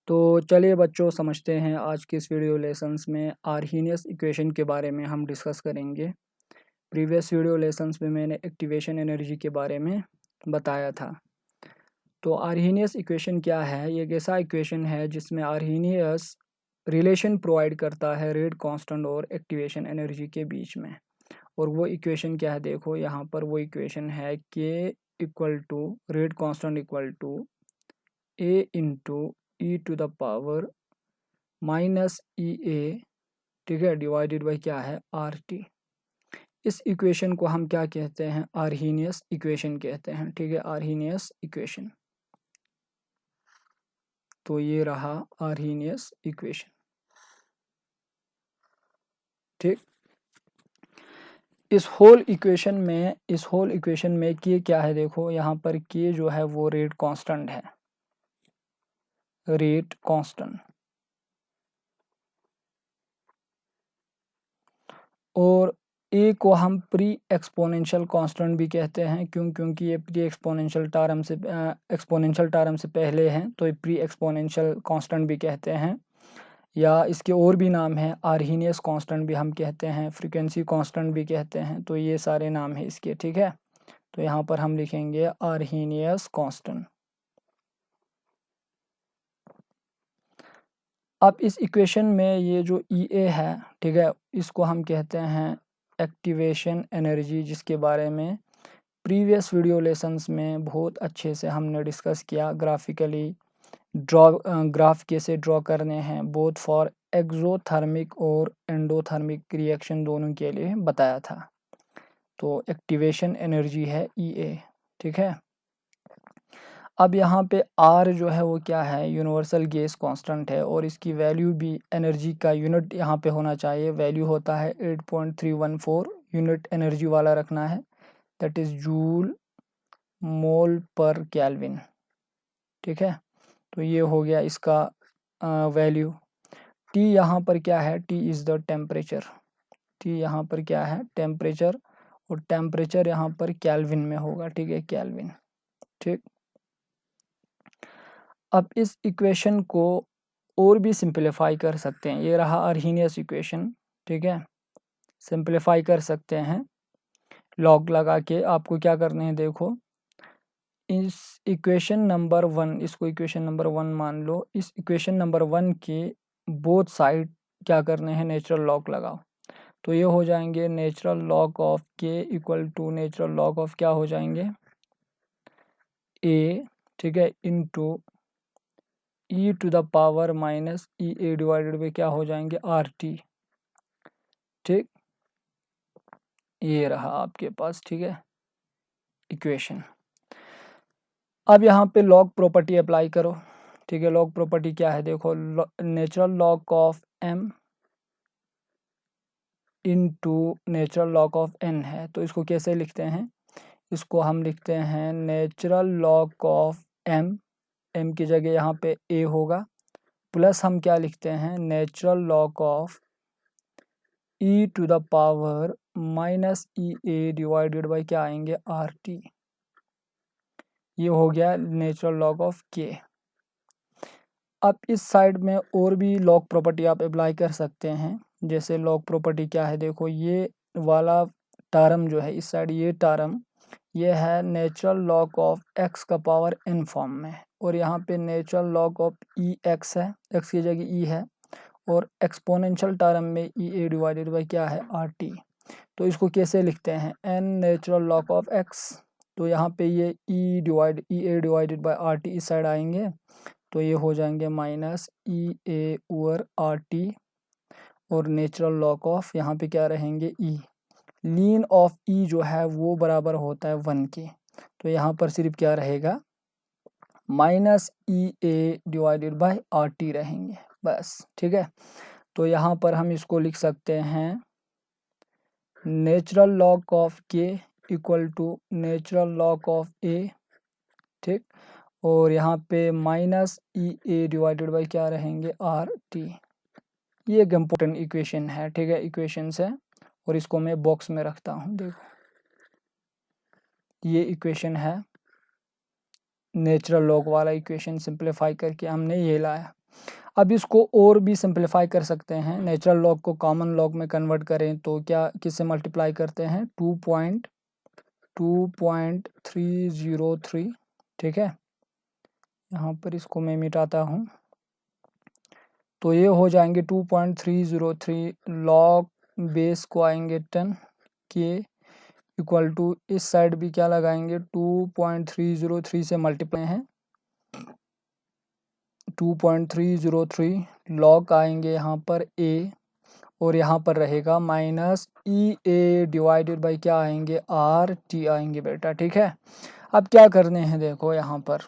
तो चलिए बच्चों समझते हैं आज के इस वीडियो लेसन्स में आर्हीनियस इक्वेशन के बारे में हम डिस्कस करेंगे। प्रीवियस वीडियो लेसन्स में मैंने एक्टिवेशन एनर्जी के बारे में बताया था। तो आर्हीनियस इक्वेशन क्या है? ये एक ऐसा इक्वेशन है जिसमें आर्हीनियस रिलेशन प्रोवाइड करता है रेट कांस्टेंट और एक्टिवेशन एनर्जी के बीच में। और वो इक्वेशन क्या है? देखो यहाँ पर वो इक्वेशन है K equal to rate constant equal to A into E to the power minus E A, ठीक है, डिवाइडेड बाई क्या है? R T. इस इक्वेशन को हम क्या कहते हैं? आर्हीनियस इक्वेशन कहते हैं, ठीक है, आर्हीनियस इक्वेशन। तो ये रहा आर्हीनियस इक्वेशन, ठीक। इस होल इक्वेशन में के क्या है? देखो यहाँ पर के जो है वो रेट कांस्टेंट है, रेट कांस्टेंट। और ए को हम प्री एक्सपोनेंशियल कांस्टेंट भी कहते हैं, क्योंकि ये प्री एक्सपोनेंशियल टर्म से पहले हैं, तो ये प्री एक्सपोनेंशियल कांस्टेंट भी कहते हैं। या इसके और भी नाम हैं, आर्हीनियस कांस्टेंट भी हम कहते हैं, फ्रीक्वेंसी कांस्टेंट भी कहते हैं। तो ये सारे नाम हैं इसके, ठीक है। तो यहाँ पर हम लिखेंगे आर्हीनियस कांस्टेंट। अब इस इक्वेशन में ये जो ई ए है, ठीक है, इसको हम कहते हैं एक्टिवेशन एनर्जी, जिसके बारे में प्रीवियस वीडियो लेसन्स में बहुत अच्छे से हमने डिस्कस किया। ग्राफिकली ग्राफ कैसे ड्रॉ करने हैं, बोथ फॉर एक्सोथर्मिक और एंडोथर्मिक रिएक्शन दोनों के लिए बताया था। तो एक्टिवेशन एनर्जी है ई ए, ठीक है। अब यहाँ पे आर जो है वो क्या है? यूनिवर्सल गैस कांस्टेंट है, और इसकी वैल्यू भी एनर्जी का यूनिट यहाँ पे होना चाहिए। वैल्यू होता है 8.314, यूनिट एनर्जी वाला रखना है, दैट इज़ जूल मोल पर केल्विन, ठीक है। तो ये हो गया इसका वैल्यू। टी यहाँ पर क्या है? T is the temperature. T यहाँ पर क्या है? टेम्परेचर। और टेम्परेचर यहाँ पर केल्विन में होगा, ठीक है, केल्विन, ठीक। अब इस इक्वेशन को और भी सिंप्लीफाई कर सकते हैं। ये रहा आर्हीनियस इक्वेशन, ठीक है। सिंप्लीफाई कर सकते हैं लॉग लगा के। आपको क्या करने हैं? देखो, इस इक्वेशन नंबर 1, इसको इक्वेशन नंबर 1 मान लो। इस इक्वेशन नंबर 1 के बोथ साइड क्या करने हैं? नेचुरल लॉग लगाओ। तो ये हो जाएंगे नेचुरल लॉग ऑफ के equal to natural log of क्या हो जाएंगे? ए, ठीक है, into E to the power minus E A divided by क्या हो जाएंगे? आर टी, ठीक। ये रहा आपके पास, ठीक है, इक्वेशन। अब यहाँ पे लॉग प्रॉपर्टी अप्लाई करो, ठीक है। लॉग प्रॉपर्टी क्या है? देखो, natural log of M into natural log of N है। तो इसको कैसे लिखते हैं? इसको हम लिखते हैं natural log of M, M की जगह यहाँ पे ए होगा, प्लस हम क्या लिखते हैं? Natural log of E to the power minus E A divided by क्या आएंगे? R T. ये हो गया नेचुरल लॉग ऑफ के। अब इस साइड में और भी लॉग प्रॉपर्टी आप अप्लाई कर सकते हैं। जैसे लॉग प्रॉपर्टी क्या है? देखो, ये वाला टर्म जो है इस साइड, ये टर्म ये है नेचुरल लॉग ऑफ एक्स का पावर एन फॉर्म में, और यहाँ पे natural log of E x है, एक्स की जगह ई है, और एक्सपोनेंशियल टर्म में ई ए डिवाइडेड बाई क्या है? R T. तो इसको कैसे लिखते हैं? N natural log of X. तो यहाँ पे ये E A divided by R T इस साइड आएंगे, तो ये हो जाएंगे minus E A over R T, और नेचुरल लॉग ऑफ यहाँ पे क्या रहेंगे? ई। लीन ऑफ ई जो है वो बराबर होता है 1 के, तो यहाँ पर सिर्फ क्या रहेगा? Minus E A divided by R T रहेंगे, बस, ठीक है। तो यहाँ पर हम इसको लिख सकते हैं नेचुरल लॉग ऑफ के equal to natural log of A, ठीक। और यहाँ पे minus E A divided by क्या रहेंगे? R T. ये एक इम्पोर्टेंट इक्वेशन है, ठीक है, इक्वेशंस है, और इसको मैं बॉक्स में रखता हूँ। देखो, ये इक्वेशन है, नेचुरल लॉग वाला इक्वेशन सिंप्लीफाई करके हमने ये लाया। अब इसको और भी सिंप्लीफाई कर सकते हैं, नेचुरल लॉग को कॉमन लॉग में कन्वर्ट करें तो क्या किससे मल्टीप्लाई करते हैं, 2.303, ठीक है। यहाँ पर इसको मैं मिटाता हूँ, तो ये हो जाएंगे 2.303 लॉग बेस को आएंगे 10 के इक्वल टू इस साइड भी क्या लगाएंगे 2.303 से मल्टीप्लाई हैं 2.303 लॉग आएंगे यहाँ पर a और यहाँ पर रहेगा माइनस EA डिवाइडेड बाई क्या आएंगे RT आएंगे बेटा, ठीक है। अब क्या करने हैं देखो, यहाँ पर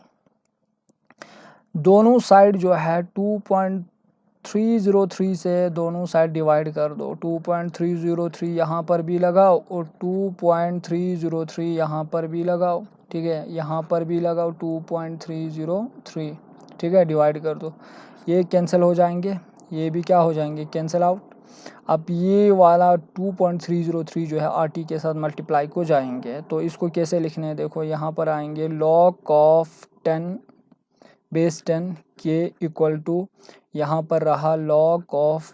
दोनों साइड जो है 2.303 से दोनों साइड डिवाइड कर दो, 2.303 यहाँ पर भी लगाओ और 2.303 यहाँ पर भी लगाओ, ठीक है, यहाँ पर भी लगाओ 2.303, ठीक है, डिवाइड कर दो, ये कैंसिल हो जाएंगे, ये भी क्या हो जाएंगे कैंसिल आउट। अब ये वाला 2.303 जो है RT के साथ मल्टीप्लाई को जाएंगे, तो इसको कैसे लिखने हैं देखो, यहाँ पर आएंगे log ऑफ 10 बेस 10 के इक्वल टू यहाँ पर रहा log ऑफ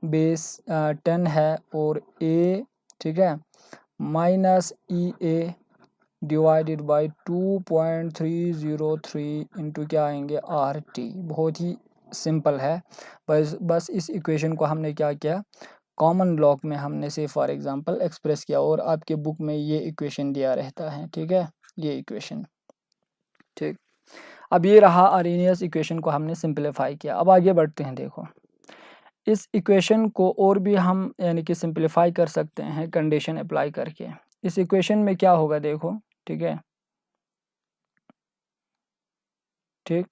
बेस 10 है और a, ठीक है, minus EA divided by 2.303 into क्या आएंगे RT। बहुत ही सिंपल है, बस इस इक्वेशन को हमने क्या किया, कॉमन लॉग में हमने से फॉर एग्जांपल एक्सप्रेस किया, और आपके बुक में ये इक्वेशन दिया रहता है, ठीक है, ये इक्वेशन, ठीक। अब ये रहा अरेनियस इक्वेशन को हमने सिंप्लीफाई किया। अब आगे बढ़ते हैं, देखो इस इक्वेशन को और भी हम यानी कि सिंप्लीफाई कर सकते हैं कंडीशन अप्लाई करके। इस इक्वेशन में क्या होगा देखो, ठीक है, ठीक,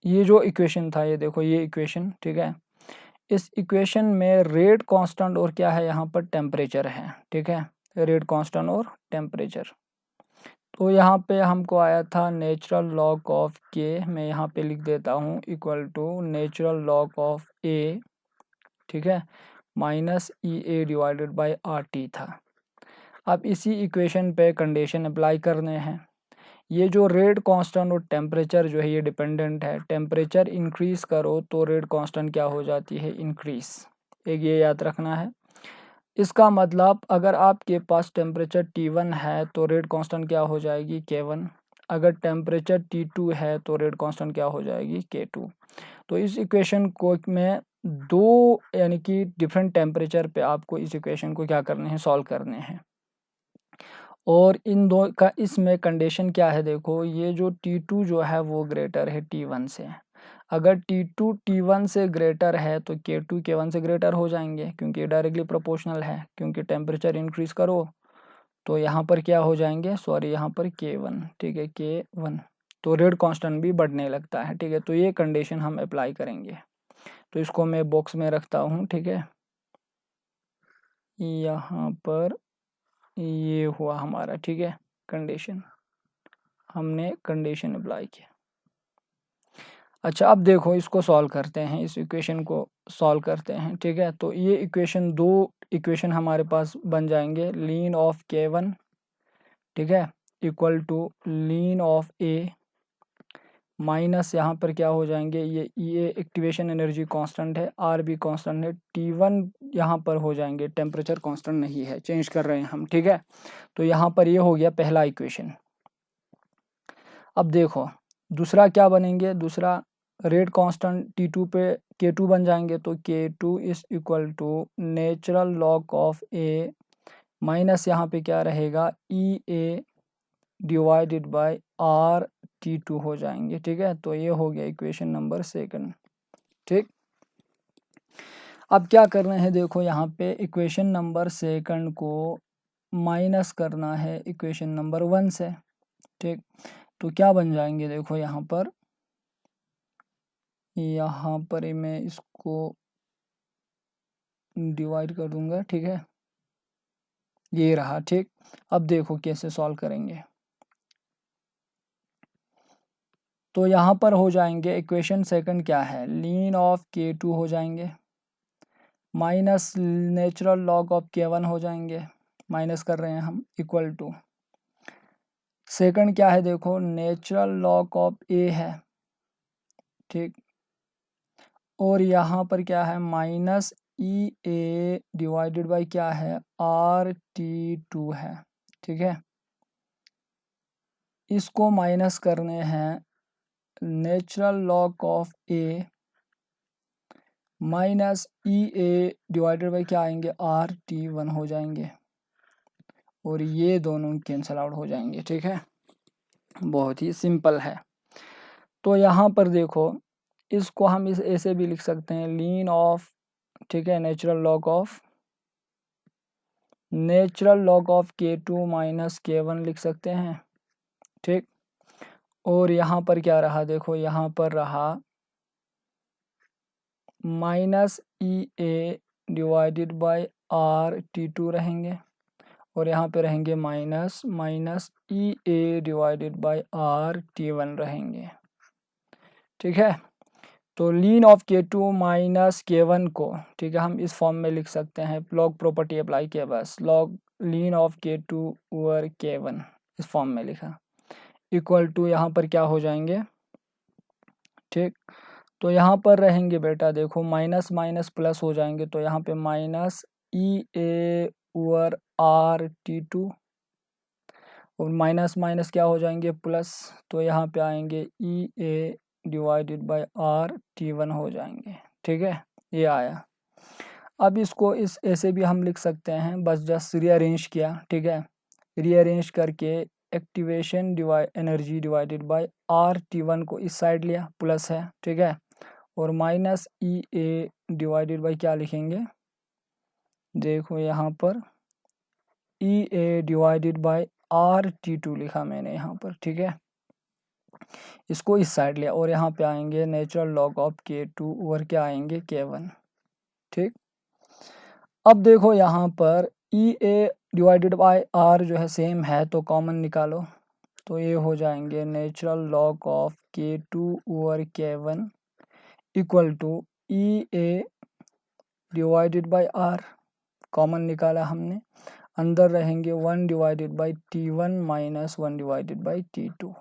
ये जो इक्वेशन था ये देखो ये इक्वेशन, ठीक है, इस इक्वेशन में रेट कांस्टेंट और क्या है यहाँ पर टेम्परेचर है, ठीक है, रेट कांस्टेंट और टेम्परेचर। तो यहाँ पे हमको आया था नेचुरल लॉग ऑफ के, मैं यहाँ पे लिख देता हूँ equal to natural log of A, ठीक है, minus EA divided by RT था। अब इसी इक्वेशन पे कंडीशन अप्लाई करने हैं। ये जो रेट कांस्टेंट और टेम्परेचर जो है ये डिपेंडेंट है, टेम्परेचर इंक्रीज करो तो रेट कांस्टेंट क्या हो जाती है इंक्रीज, एक ये याद रखना है। इसका मतलब अगर आपके पास टेम्परेचर T1 है तो रेट कांस्टेंट क्या हो जाएगी K1, अगर टेम्परेचर T2 है तो रेट कांस्टेंट क्या हो जाएगी K2। तो इस इक्वेशन को में दो यानी कि डिफरेंट टेम्परेचर पे आपको इस इक्वेशन को क्या करने हैं, सॉल्व करने हैं, और इन दो का इसमें कंडीशन क्या है देखो, ये जो T2 जो है वो ग्रेटर है T1 से, अगर T2 T1 से ग्रेटर है तो K2 K1 से ग्रेटर हो जाएंगे, क्योंकि ये डायरेक्टली प्रोपोर्शनल है, क्योंकि टेम्परेचर इंक्रीज करो तो यहाँ पर क्या हो जाएंगे, सॉरी यहाँ पर K1, ठीक है, K1, तो रेट कांस्टेंट भी बढ़ने लगता है, ठीक है। तो ये कंडीशन हम अप्लाई करेंगे, तो इसको मैं बॉक्स में रखता हूँ, ठीक है, यहाँ पर ये हुआ हमारा, ठीक है, कंडीशन, हमने कंडीशन अप्लाई किया। अच्छा अब देखो इसको सॉल्व करते हैं, इस इक्वेशन को सॉल्व करते हैं, ठीक है। तो ये इक्वेशन, दो इक्वेशन हमारे पास बन जाएंगे, लीन ऑफ K1, ठीक है, equal to ln of A minus यहाँ पर क्या हो जाएंगे, ये एक्टिवेशन एनर्जी कांस्टेंट है, R भी कांस्टेंट है, T1 यहाँ पर हो जाएंगे, टेम्परेचर कांस्टेंट नहीं है, चेंज कर रहे हैं हम, ठीक है। तो यहाँ पर ये हो गया पहला इक्वेशन। अब देखो दूसरा क्या बनेंगे, दूसरा रेट कांस्टेंट T2 पे K2 बन जाएंगे, तो K2 is equal to natural log of A minus यहाँ पे क्या रहेगा EA डिवाइडेड बाय RT2 हो जाएंगे, ठीक है। तो ये हो गया इक्वेशन नंबर सेकंड, ठीक। अब क्या करना है देखो, यहाँ पे इक्वेशन नंबर सेकंड को माइनस करना है इक्वेशन नंबर 1 से, ठीक। तो क्या बन जाएंगे देखो, यहाँ पर मैं इसको डिवाइड कर दूंगा, ठीक है, ये रहा, ठीक। अब देखो कैसे सॉल्व करेंगे, तो यहाँ पर हो जाएंगे इक्वेशन सेकंड क्या है, लीन ऑफ K2 हो जाएंगे minus natural log of K1 हो जाएंगे, माइनस कर रहे हैं हम, इक्वल टू सेकंड क्या है देखो, नेचुरल लॉग ऑफ A है, ठीक। और यहाँ पर क्या है, minus E A divided by क्या है, RT2 है, ठीक है। इसको माइनस करने हैं natural log of A minus E A divided by क्या आएंगे, RT1 हो जाएंगे, और ये दोनों कैंसल आउट हो जाएंगे, ठीक है। बहुत ही सिंपल है। तो यहाँ पर देखो, इसको हम इस ऐसे भी लिख सकते हैं, लीन ऑफ, ठीक है, natural log of K2 minus K1 लिख सकते हैं, ठीक। और यहाँ पर क्या रहा, देखो यहाँ पर रहा minus E A divided by RT2 रहेंगे, और यहाँ पे रहेंगे minus E A divided by RT1 रहेंगे, ठीक है। तो लीन ऑफ K2 माइनस K1 को, ठीक है, हम इस फॉर्म में लिख सकते हैं, लॉग प्रॉपर्टी अप्लाई किया, बस log lean of K2 over K1 इस फॉर्म में लिखा, इक्वल टू यहाँ पर क्या हो जाएंगे, ठीक। तो यहाँ पर रहेंगे बेटा, देखो माइनस माइनस प्लस हो जाएंगे, तो यहाँ पे minus E A over RT2, और माइनस माइनस क्या हो जाएंगे, प्लस, तो यहाँ पे आएंगे ई ए डिवाइडेड बाई RT1 हो जाएंगे, ठीक है। ये आया। अब इसको इस ऐसे भी हम लिख सकते हैं, बस जस्ट रीअरेंज किया, ठीक है। रीअरेंज करके activation energy divided by RT1 को इस साइड लिया, प्लस है, ठीक है, और minus E A divided by क्या लिखेंगे, देखो यहाँ पर ई ए डिवाइडेड बाई RT2 लिखा मैंने यहाँ पर, ठीक है। इसको इस साइड लिया, और यहाँ पे आएंगे natural log of K2 over क्या आएंगे, K1, ठीक। अब देखो यहाँ पर ई ए डिवाइडेड बाई R जो है सेम है, तो कॉमन निकालो, तो ये हो जाएंगे natural log of K2 over K1 equal to E A divided by R, common निकाला हमने, अंदर रहेंगे 1 divided by T1 minus 1 divided by T2।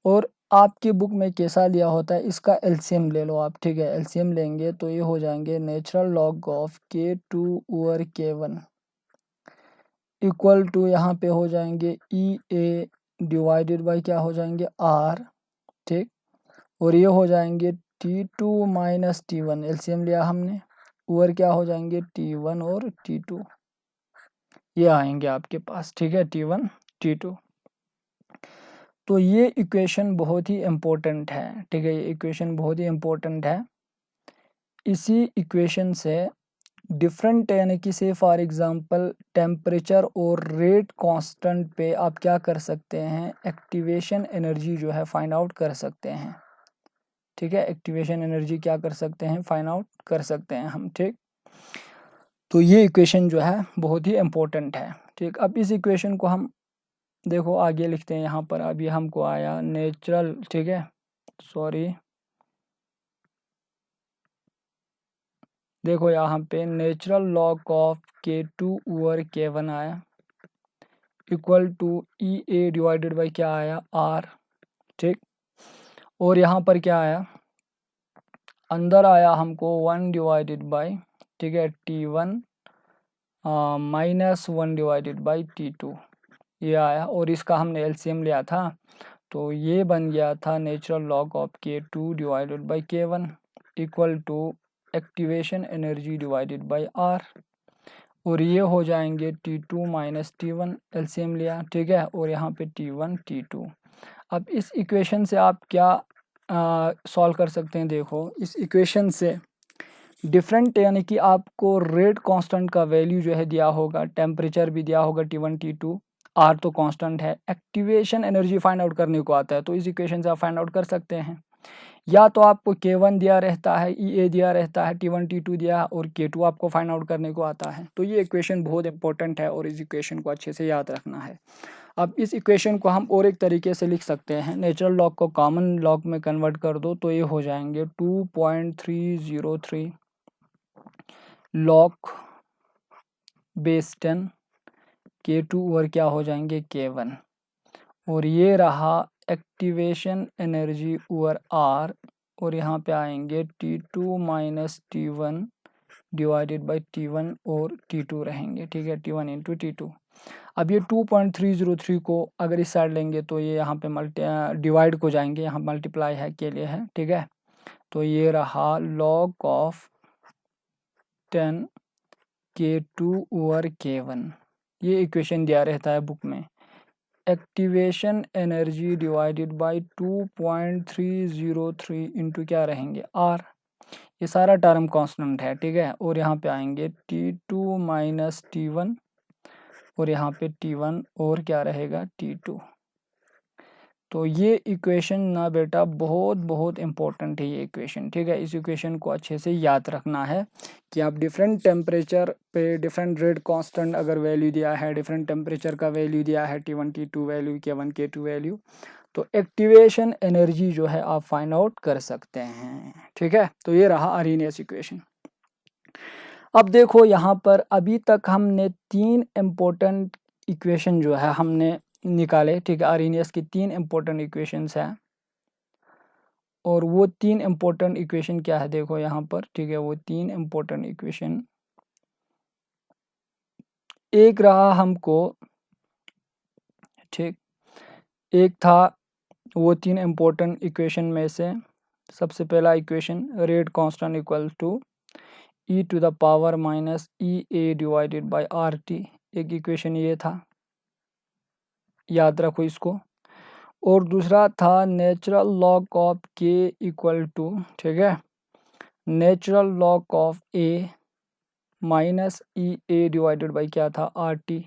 और आपकी बुक में कैसा लिया होता है, इसका एलसीएम ले लो आप, ठीक है। एलसीएम लेंगे तो ये हो जाएंगे natural log of K2 over K1 equal to यहाँ पे हो जाएंगे ई ए डिवाइडेड बाई क्या हो जाएंगे, R, ठीक। और ये हो जाएंगे T2 माइनस T1, एलसीएम लिया हमने, ओवर क्या हो जाएंगे, T1 और T2, ये आएंगे आपके पास, ठीक है, T1 T2। तो ये इक्वेशन बहुत ही इम्पोर्टेंट है, ठीक है, ये इक्वेशन बहुत ही इम्पोर्टेंट है। इसी इक्वेशन से डिफरेंट, यानी कि से फॉर एग्जांपल टेम्परेचर और रेट कांस्टेंट पे आप क्या कर सकते हैं, एक्टिवेशन एनर्जी जो है फाइंड आउट कर सकते हैं, ठीक है। एक्टिवेशन एनर्जी क्या कर सकते हैं, फाइंड आउट कर सकते हैं हम, ठीक। तो ये इक्वेशन जो है बहुत ही इम्पोर्टेंट है, ठीक। अब इस इक्वेशन को हम देखो आगे लिखते हैं, यहाँ पर अभी हमको आया नेचुरल, ठीक है, सॉरी, देखो यहाँ पे natural log of K2 over K1 आया equal to E A divided by क्या आया, R, ठीक। और यहाँ पर क्या आया, अंदर आया हमको 1 डिवाइडेड बाई, ठीक है, T1 minus 1 divided by T2, ये आया। और इसका हमने एलसीएम लिया था, तो ये बन गया था natural log of K2 divided by K1 equal to activation energy divided by R, और ये हो जाएंगे T2 माइनस T1, एलसीएम लिया, ठीक है, और यहाँ पे T1 T2। अब इस इक्वेशन से आप क्या सॉल्व कर सकते हैं, देखो इस इक्वेशन से डिफरेंट, यानी कि आपको रेट कांस्टेंट का वैल्यू जो है दिया होगा, टेम्परेचर भी दिया होगा T1 T2, R तो कांस्टेंट है, एक्टिवेशन एनर्जी फाइंड आउट करने को आता है, तो इस इक्वेशन से आप फाइंड आउट कर सकते हैं। या तो आपको K1 दिया रहता है, EA दिया रहता है, T1 T2 दिया, और K2 आपको फाइंड आउट करने को आता है। तो ये इक्वेशन बहुत इंपॉर्टेंट है, और इस इक्वेशन को अच्छे से याद रखना है। अब इस इक्वेशन को हम और एक तरीके से लिख सकते हैं, नेचुरल लॉग को कॉमन लॉग में कन्वर्ट कर दो, तो ये हो जाएंगे 2.303 लॉग बेस 10 K2 और क्या हो जाएंगे, K1, और ये रहा एक्टिवेशन एनर्जी ओवर आर, और यहाँ पे आएंगे T2 minus T1 divided by T1 और T2 रहेंगे, ठीक है, T1 इंटू T2। अब ये 2.303 को अगर इस साइड लेंगे तो ये यहाँ पे डिवाइड को जाएंगे, यहाँ मल्टीप्लाई है के लिए है, ठीक है। तो ये रहा log of 10 K2 over K1, ये इक्वेशन दिया रहता है बुक में। Activation energy divided by 2.303 into क्या रहेंगे R, ये सारा टर्म कांस्टेंट है, ठीक है। और यहाँ पे आएंगे T2 माइनस T1 और यहाँ पे T1 और क्या रहेगा T2। तो ये इक्वेशन ना बेटा बहुत बहुत इंपॉर्टेंट है ये इक्वेशन, ठीक है। इस इक्वेशन को अच्छे से याद रखना है कि आप डिफरेंट टेम्परेचर पे डिफरेंट रेट कांस्टेंट अगर वैल्यू दिया है, डिफरेंट टेम्परेचर का वैल्यू दिया है, T1 T2 value, K1 K2 value, तो एक्टिवेशन एनर्जी जो है आप फाइंड आउट कर सकते हैं, ठीक है। तो ये रहा आर्हेनियस इक्वेशन। अब देखो यहाँ पर अभी तक हमने 3 इम्पोर्टेंट इक्वेशन जो है हमने निकाले, ठीक है। आर्हेनियस की 3 इम्पोर्टेंट इक्वेशंस हैं, और वो 3 इम्पोर्टेंट इक्वेशन क्या है देखो यहाँ पर, ठीक है। वो 3 इम्पोर्टेंट इक्वेशन, एक रहा हमको, ठीक, एक था वो 3 इम्पोर्टेंट इक्वेशन में से सबसे पहला equation rate constant equal to e to the power minus EA divided by RT, एक इक्वेशन ये था, याद रखो इसको। और दूसरा था natural log of K equal to, ठीक है, natural log of A minus EA divided by क्या था RT,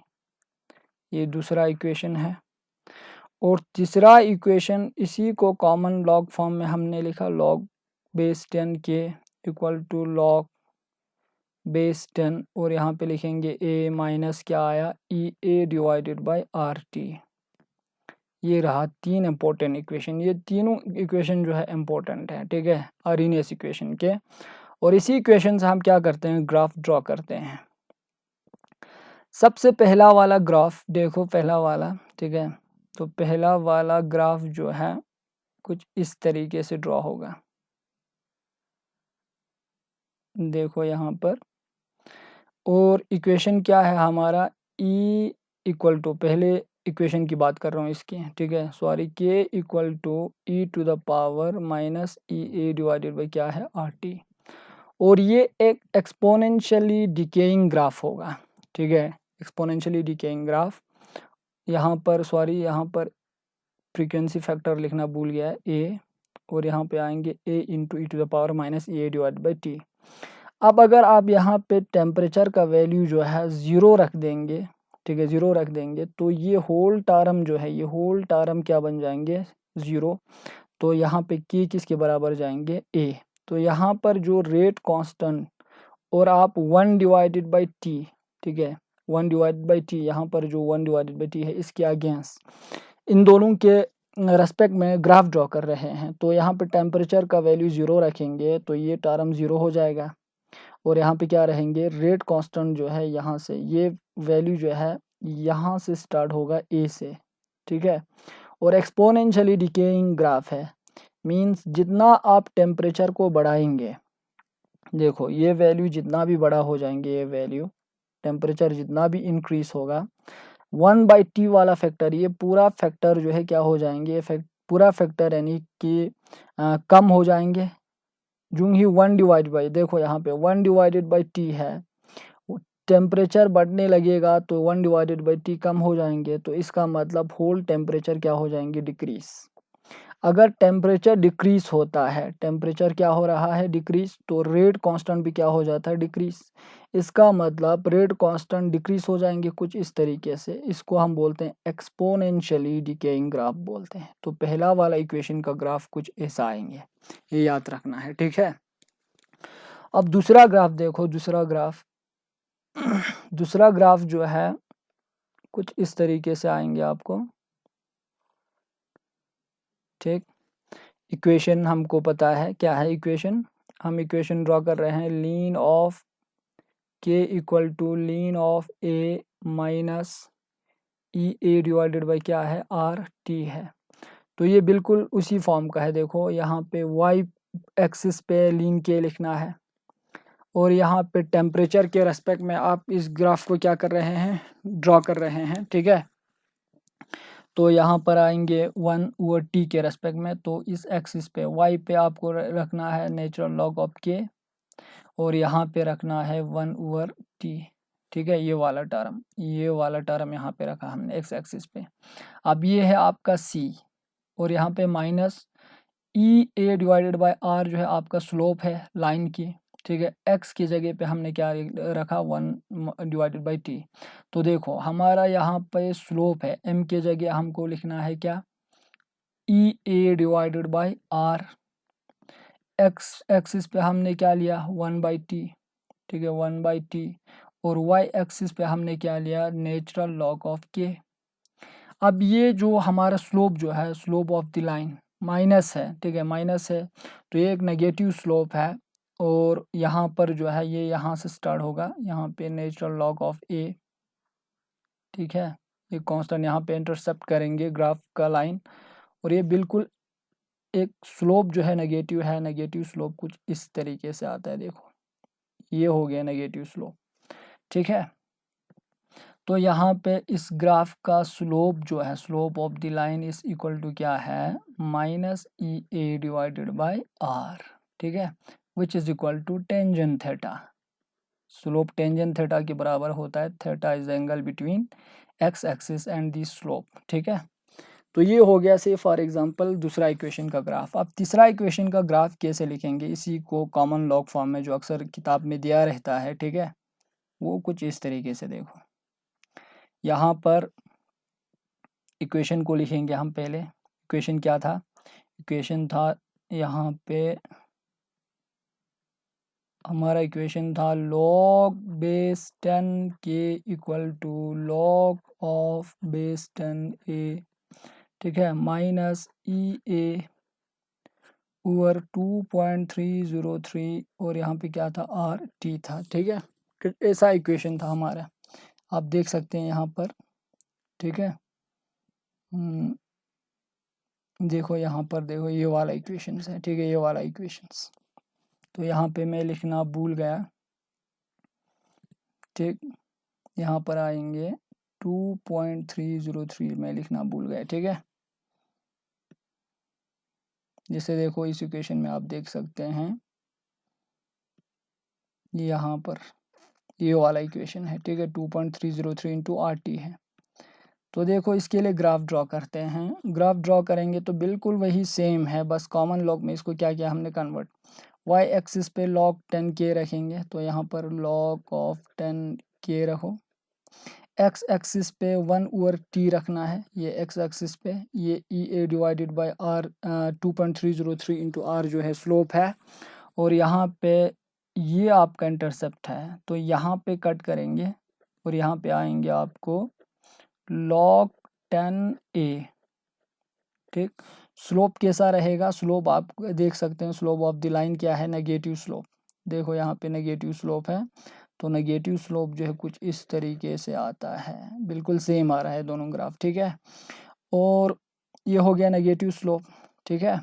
ये दूसरा इक्वेशन है। और तीसरा इक्वेशन इसी को कॉमन लॉग फॉर्म में हमने लिखा, log base 10 K equal to log base 10, और यहाँ पे लिखेंगे A माइनस क्या आया EA डिवाइडेड बाई RT। ये रहा 3 इम्पोर्टेंट इक्वेशन, ये तीनों इक्वेशन जो है इम्पोर्टेंट है, ठीक है, आर्हेनियस इक्वेशन के। और इसी इक्वेशन से हम क्या करते हैं, ग्राफ ड्रॉ करते हैं। सबसे पहला वाला ग्राफ देखो, पहला वाला, ठीक है। तो पहला वाला ग्राफ जो है कुछ इस तरीके से ड्रॉ होगा, देखो यहाँ पर। और इक्वेशन क्या है हमारा, E इक्वल टू, पहले इक्वेशन की बात कर रहा हूँ इसकी, ठीक है, sorry, K equal to E to the power minus EA divided by क्या है RT। और ये एक एक्सपोनेंशियली डिकेइंग ग्राफ होगा, ठीक है, एक्सपोनेंशियली डिकेइंग ग्राफ। यहाँ पर सॉरी, यहाँ पर फ्रीक्वेंसी फैक्टर लिखना भूल गया है, A, और यहाँ पे आएंगे A into E to the power minus EA divide by T। अब अगर आप यहाँ पे टेम्परेचर का वैल्यू जो है 0 रख देंगे, ठीक है, 0 रख देंगे, तो ये होल टर्म जो है, ये होल टर्म क्या बन जाएंगे 0। तो यहाँ पे K किसके बराबर जाएंगे A। तो यहाँ पर जो रेट कांस्टेंट और आप 1 डिवाइडेड बाई T, ठीक है, 1 डिवाइडेड बाई T, यहाँ पर जो 1 डिवाइडेड बाई T है इसके अगेंस्ट इन दोनों के रेस्पेक्ट में ग्राफ ड्रॉ कर रहे हैं। तो यहाँ पे टेम्परेचर का वैल्यू 0 रखेंगे तो ये टर्म 0 हो जाएगा, और यहाँ पे क्या रहेंगे, रेट कांस्टेंट जो है यहाँ से, ये वैल्यू जो है यहाँ से स्टार्ट होगा A से, ठीक है। और एक्सपोनेंशियली डिकेइंग ग्राफ है, मींस जितना आप टेम्परेचर को बढ़ाएंगे, देखो ये वैल्यू जितना भी बड़ा हो जाएंगे, ये वैल्यू टेम्परेचर जितना भी इंक्रीज होगा, 1/T वाला फैक्टर, ये पूरा फैक्टर जो है क्या हो जाएंगे, पूरा फैक्टर यानी कि कम हो जाएंगे। जो ही 1 डिवाइड बाई, देखो यहाँ पे 1 डिवाइडेड बाई T है, टेम्परेचर बढ़ने लगेगा तो 1 डिवाइडेड बाई T कम हो जाएंगे, तो इसका मतलब होल टेम्परेचर क्या हो जाएंगे, डिक्रीज। अगर टेम्परेचर डिक्रीज होता है, टेम्परेचर क्या हो रहा है, डिक्रीज, तो रेट कांस्टेंट भी क्या हो जाता है, डिक्रीज। इसका मतलब रेट कांस्टेंट डिक्रीज हो जाएंगे कुछ इस तरीके से, इसको हम बोलते हैं एक्सपोनेंशियली डिकेइंग ग्राफ बोलते हैं। तो पहला वाला इक्वेशन का ग्राफ कुछ ऐसा आएंगे, ये याद रखना है, ठीक है। अब दूसरा ग्राफ देखो, दूसरा ग्राफ दूसरा ग्राफ जो है कुछ इस तरीके से आएंगे आपको, ठीक। इक्वेशन हमको पता है क्या है इक्वेशन, हम इक्वेशन ड्रॉ कर रहे हैं, ln of K equal to ln of A minus EA divided by क्या है RT है। तो ये बिल्कुल उसी फॉर्म का है। देखो यहाँ पे वाई एक्सिस पे लीन के लिखना है और यहाँ पे टेम्परेचर के रेस्पेक्ट में आप इस ग्राफ को क्या कर रहे हैं, ड्रॉ कर रहे हैं, ठीक है। तो यहाँ पर आएंगे 1/t के रेस्पेक्ट में, तो इस एक्सिस पे y पे आपको रखना है नेचुरल लॉग ऑफ k और यहाँ पे रखना है 1/t, ठीक है। ये वाला टर्म यहाँ पे रखा हमने एक्स एक्सिस पे। अब ये है आपका c और यहाँ पे minus EA divided by r जो है आपका स्लोप है लाइन की, ठीक है। x की जगह पे हमने क्या रखा 1/t। तो देखो हमारा यहाँ पे स्लोप है, m की जगह हमको लिखना है क्या EA divided by r। x axis पे हमने क्या लिया 1/t, ठीक है 1/t और y एक्सिस पे हमने क्या लिया नेचुरल लॉग ऑफ k। अब ये जो हमारा स्लोप जो है, slope of the line minus है, ठीक है माइनस है, तो ये एक नेगेटिव स्लोप है और यहाँ पर जो है ये यहाँ से स्टार्ट होगा, यहाँ पे नेचुरल लॉग ऑफ a, ठीक है। ये कांस्टेंट यहाँ पे इंटरसेप्ट करेंगे ग्राफ का लाइन और ये बिल्कुल एक स्लोप जो है नेगेटिव है। नेगेटिव स्लोप कुछ इस तरीके से आता है, देखो ये हो गया नेगेटिव स्लोप, ठीक है। तो यहाँ पे इस ग्राफ का स्लोप जो है, slope of the line is equal to क्या है -EA डिवाइडेड बाय r, ठीक है, which is equal to tangent theta. Slope tangent theta के बराबर होता है, theta is angle between x axis and the slope, ठीक है। तो ये हो गया से फॉर एग्जांपल दूसरा इक्वेशन का ग्राफ। अब तीसरा इक्वेशन का ग्राफ कैसे लिखेंगे, इसी को कॉमन लॉग फॉर्म में जो अक्सर किताब में दिया रहता है, ठीक है, वो कुछ इस तरीके से। देखो यहाँ पर इक्वेशन को लिखेंगे हम पहले। इक्वेशन क्या था, इक्वेशन था यहाँ पे हमारा इक्वेशन था log बेस 10 के equal to log of base 10a, ठीक है, माइनस EA ओवर 2.303 और यहाँ पे क्या था RT था, ठीक है। ऐसा इक्वेशन था हमारा, आप देख सकते हैं यहाँ पर, ठीक है। देखो यहाँ पर देखो ये वाला इक्वेशंस है, ठीक है, ये वाला इक्वेशंस। तो यहाँ पे मैं लिखना भूल गया, ठीक, यहाँ पर आएंगे 2.303 में लिखना भूल गया, ठीक है। जैसे देखो इस इक्वेशन में आप देख सकते हैं यहाँ पर ये वाला इक्वेशन है, ठीक है, 2.303 इंटू RT है। तो देखो इसके लिए ग्राफ ड्रॉ करते हैं। ग्राफ ड्रॉ करेंगे तो बिल्कुल वही सेम है, बस कॉमन लॉग में इसको क्या किया हमने कन्वर्ट। y एक्सिस पे log 10k रखेंगे, तो यहाँ पर log ऑफ 10k रखो। x एक्सिस पे 1/t रखना है, ये x एक्सिस पे, ये EA divided by r 2.303 into r जो है स्लोप है और यहाँ पे ये आपका इंटरसेप्ट है, तो यहाँ पे कट करेंगे और यहाँ पे आएंगे आपको log 10a, ठीक। स्लोप कैसा रहेगा, स्लोप आप देख सकते हैं, स्लोप ऑफ द लाइन क्या है नेगेटिव स्लोप। देखो यहाँ पे नेगेटिव स्लोप है, तो नेगेटिव स्लोप जो है कुछ इस तरीके से आता है, बिल्कुल सेम आ रहा है दोनों ग्राफ, ठीक है। और ये हो गया नेगेटिव स्लोप, ठीक है।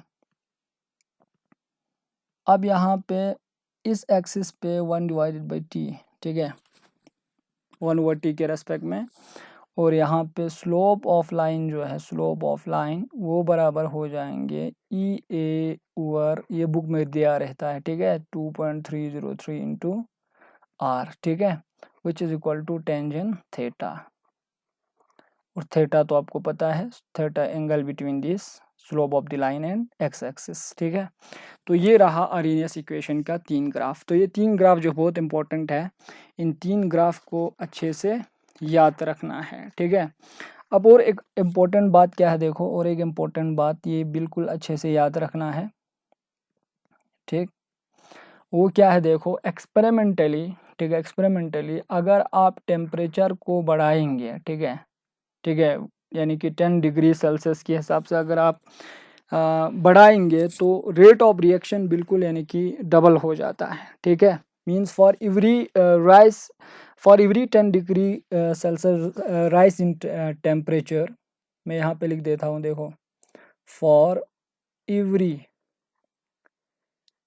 अब यहाँ पे इस एक्सिस पे 1/t, ठीक है, 1/t के रेस्पेक्ट में, और यहाँ पे स्लोप ऑफ लाइन जो है, स्लोप ऑफ लाइन वो बराबर हो जाएंगे EA ओवर, ये बुक में दिया रहता है, ठीक है, 2.303 इंटू R, ठीक है, which is equal to tangent theta. और थीटा तो आपको पता है, theta angle between this slope of the line and x axis, ठीक है। तो ये रहा अरेनियस इक्वेशन का 3 ग्राफ। तो ये 3 ग्राफ जो बहुत इंपॉर्टेंट है, इन 3 ग्राफ को अच्छे से याद रखना है, ठीक है। अब और एक इम्पोर्टेंट बात क्या है, देखो और एक इम्पोर्टेंट बात ये बिल्कुल अच्छे से याद रखना है, ठीक। वो क्या है, देखो एक्सपेरिमेंटली, ठीक है, एक्सपेरिमेंटली अगर आप टेम्परेचर को बढ़ाएंगे, ठीक है, ठीक है, यानी कि 10 डिग्री सेल्सियस के हिसाब से अगर आप बढ़ाएंगे तो रेट ऑफ रिएक्शन बिल्कुल यानी कि डबल हो जाता है, ठीक है। Means for every rice, for every 10 degree Celsius rice in temperature, मैं यहाँ पे लिख देता हूँ, देखो for every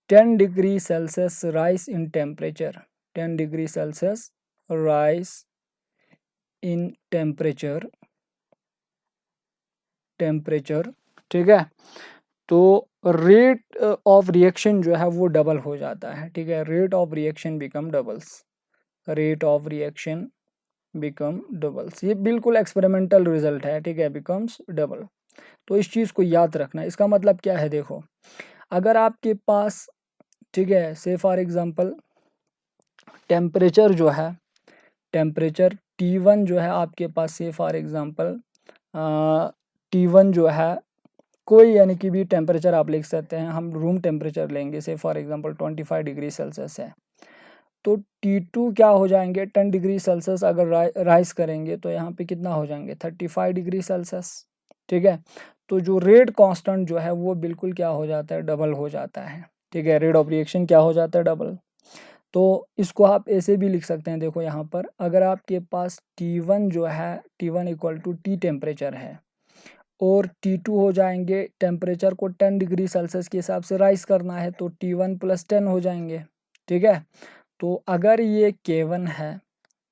10 degree Celsius rise in temperature, 10 degree Celsius rise in temperature, ठीक है, तो रेट ऑफ रिएक्शन जो है वो डबल हो जाता है, ठीक है, rate of reaction become doubles, rate of reaction become doubles, ये बिल्कुल एक्सपेरिमेंटल रिजल्ट है, ठीक है, बिकम्स डबल। तो इस चीज़ को याद रखना। इसका मतलब क्या है, देखो अगर आपके पास, ठीक है, से फॉर एग्जांपल टेम्परेचर जो है, टेम्परेचर T1 जो है आपके पास, से फॉर एग्जांपल T1 जो है कोई यानी कि भी टेम्परेचर आप लिख सकते हैं, हम रूम टेम्परेचर लेंगे, से फॉर एग्जांपल 25 डिग्री सेल्सियस है, तो T2 क्या हो जाएंगे, 10 डिग्री सेल्सियस अगर राइज करेंगे तो यहाँ पे कितना हो जाएंगे 35 डिग्री सेल्सियस, ठीक है। तो जो रेट कांस्टेंट जो है वो बिल्कुल क्या हो जाता है, डबल हो जाता है, ठीक है, रेट ऑफ रिएक्शन क्या हो जाता है, डबल। तो इसको आप ऐसे भी लिख सकते हैं, देखो यहाँ पर अगर आपके पास T1 जो है, T1 equal to T temperature है और T2 हो जाएंगे, टेम्परेचर को 10 डिग्री सेल्सियस के हिसाब से राइज करना है तो T1 प्लस 10 हो जाएंगे, ठीक है। तो अगर ये K1 है,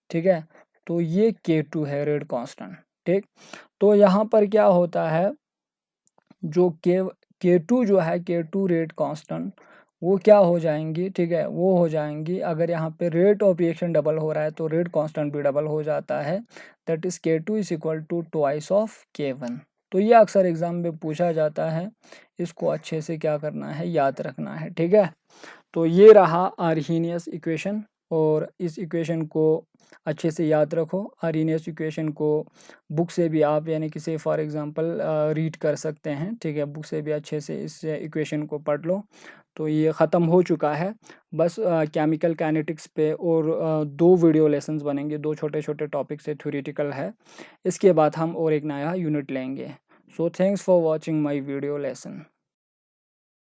ठीक है, तो ये K2 है रेट कांस्टेंट, ठीक। तो यहाँ पर क्या होता है, जो K2 जो है, K2 रेट कांस्टेंट वो क्या हो जाएंगी, ठीक है, वो हो जाएंगी, अगर यहाँ पे रेट ऑफ रिएक्शन डबल हो रहा है तो रेट कांस्टेंट भी डबल हो जाता है, that is K2 is equal to twice of K1। तो ये अक्सर एग्जाम में पूछा जाता है, इसको अच्छे से क्या करना है, याद रखना है, ठीक है। तो ये रहा आर्हीनियस इक्वेशन, और इस इक्वेशन को अच्छे से याद रखो। आर्हीनियस इक्वेशन को बुक से भी आप यानी कि से फॉर एग्जांपल रीड कर सकते हैं, ठीक है, बुक से भी अच्छे से इस इक्वेशन को पढ़ लो। तो ये ख़त्म हो चुका है, बस केमिकल काइनेटिक्स पे और 2 वीडियो लेसन्स बनेंगे, 2 छोटे छोटे टॉपिक से, थ्योरेटिकल है। इसके बाद हम और एक नया यूनिट लेंगे। So thanks for watching my video lesson.